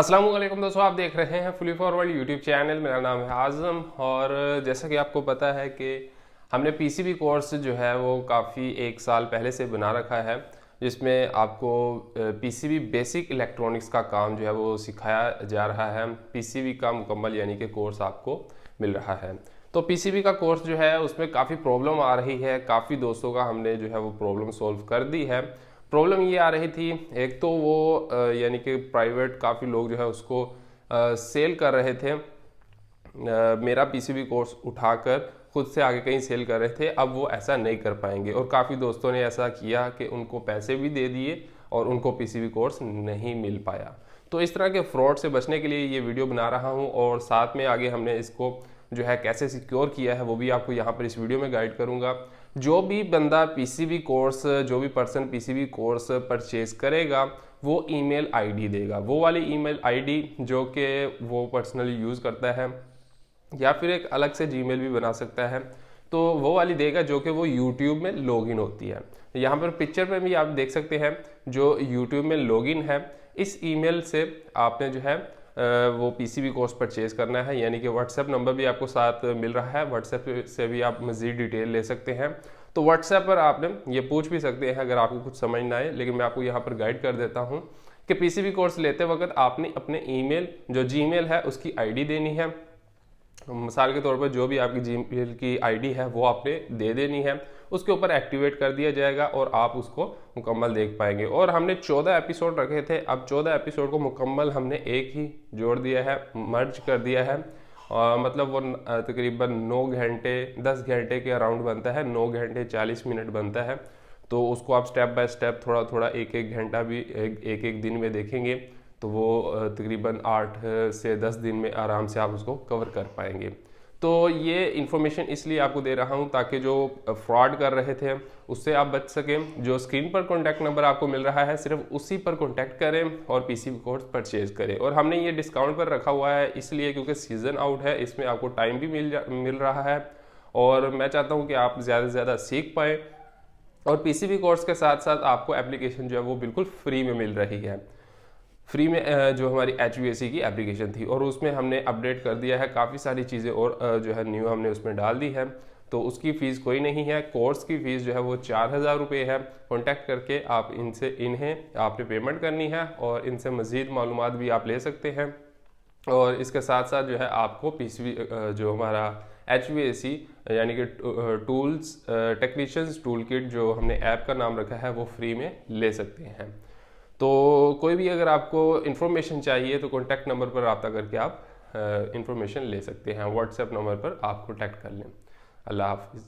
अस्सलाम वालेकुम दोस्तों, आप देख रहे हैं फुली फॉरवर्ड यूट्यूब चैनल। मेरा नाम है आज़म और जैसा कि आपको पता है कि हमने पीसीबी कोर्स जो है वो काफ़ी एक साल पहले से बना रखा है, जिसमें आपको पीसीबी बेसिक इलेक्ट्रॉनिक्स का काम जो है वो सिखाया जा रहा है। पीसीबी का मुकम्मल यानी कि कोर्स आपको मिल रहा है। तो पीसीबी का कोर्स जो है उसमें काफ़ी प्रॉब्लम आ रही है। काफ़ी दोस्तों का हमने जो है वो प्रॉब्लम सॉल्व कर दी है। प्रॉब्लम ये आ रही थी, एक तो वो यानी कि प्राइवेट काफ़ी लोग जो है उसको सेल कर रहे थे। मेरा पीसीबी कोर्स उठाकर खुद से आगे कहीं सेल कर रहे थे। अब वो ऐसा नहीं कर पाएंगे और काफ़ी दोस्तों ने ऐसा किया कि उनको पैसे भी दे दिए और उनको पीसीबी कोर्स नहीं मिल पाया। तो इस तरह के फ्रॉड से बचने के लिए ये वीडियो बना रहा हूँ और साथ में आगे हमने इसको जो है कैसे सिक्योर किया है वो भी आपको यहाँ पर इस वीडियो में गाइड करूँगा। जो भी बंदा पीसीबी कोर्स, जो भी पर्सन पीसीबी कोर्स परचेज करेगा वो ईमेल आईडी देगा। वो वाली ईमेल आईडी जो कि वो पर्सनली यूज़ करता है या फिर एक अलग से जीमेल भी बना सकता है, तो वो वाली देगा जो कि वो यूट्यूब में लॉगिन होती है। यहाँ पर पिक्चर में भी आप देख सकते हैं जो यूट्यूब में लॉगिन है। इस ईमेल से आपने जो है वो पीसीबी कोर्स परचेज करना है, यानी कि व्हाट्सएप नंबर भी आपको साथ मिल रहा है। व्हाट्सएप से भी आप मज़ीद डिटेल ले सकते हैं। तो व्हाट्सएप पर आपने ये पूछ भी सकते हैं अगर आपको कुछ समझ ना आए, लेकिन मैं आपको यहाँ पर गाइड कर देता हूँ कि पीसीबी कोर्स लेते वक्त आपने अपने ईमेल जो जीमेल है उसकी आईडी देनी है। मिसाल के तौर पर जो भी आपकी जीमेल की आईडी है वो आपने दे देनी है, उसके ऊपर एक्टिवेट कर दिया जाएगा और आप उसको मुकम्मल देख पाएंगे। और हमने 14 एपिसोड रखे थे, अब 14 एपिसोड को मुकम्मल हमने एक ही जोड़ दिया है, मर्ज कर दिया है। मतलब वो तकरीबन 9 घंटे 10 घंटे के अराउंड बनता है, 9 घंटे 40 मिनट बनता है। तो उसको आप स्टेप बाय स्टेप थोड़ा थोड़ा एक एक घंटा भी एक एक दिन में देखेंगे तो वो तकरीबन 8 से 10 दिन में आराम से आप उसको कवर कर पाएंगे। तो ये इन्फॉर्मेशन इसलिए आपको दे रहा हूँ ताकि जो फ्रॉड कर रहे थे उससे आप बच सकें। जो स्क्रीन पर कॉन्टैक्ट नंबर आपको मिल रहा है सिर्फ उसी पर कॉन्टैक्ट करें और पीसीबी कोर्स परचेज करें। और हमने ये डिस्काउंट पर रखा हुआ है इसलिए क्योंकि सीज़न आउट है, इसमें आपको टाइम भी मिल रहा है और मैं चाहता हूँ कि आप ज़्यादा से ज़्यादा सीख पाएँ। और पीसीबी कोर्स के साथ साथ आपको एप्लीकेशन जो है वो बिल्कुल फ्री में मिल रही है। फ्री में जो हमारी HVAC की एप्लीकेशन थी और उसमें हमने अपडेट कर दिया है काफ़ी सारी चीज़ें और जो है न्यू हमने उसमें डाल दी है। तो उसकी फ़ीस कोई नहीं है, कोर्स की फ़ीस जो है वो 4000 रुपये है। कॉन्टैक्ट करके आप इन्हें आपने पेमेंट करनी है और इनसे मज़ीद मालूमात भी आप ले सकते हैं। और इसके साथ साथ जो है आपको पीसीबी जो हमारा HVAC यानी कि टूल्स टेक्नीशियंस टूल किट जो हमने ऐप का नाम रखा है वो फ्री में ले सकते हैं। तो कोई भी अगर आपको इन्फॉर्मेशन चाहिए तो कॉन्टैक्ट नंबर पर रब्ता करके आप इन्फॉर्मेशन ले सकते हैं। व्हाट्सएप नंबर पर आप कॉन्टैक्ट कर लें। अल्लाह हाफिज़।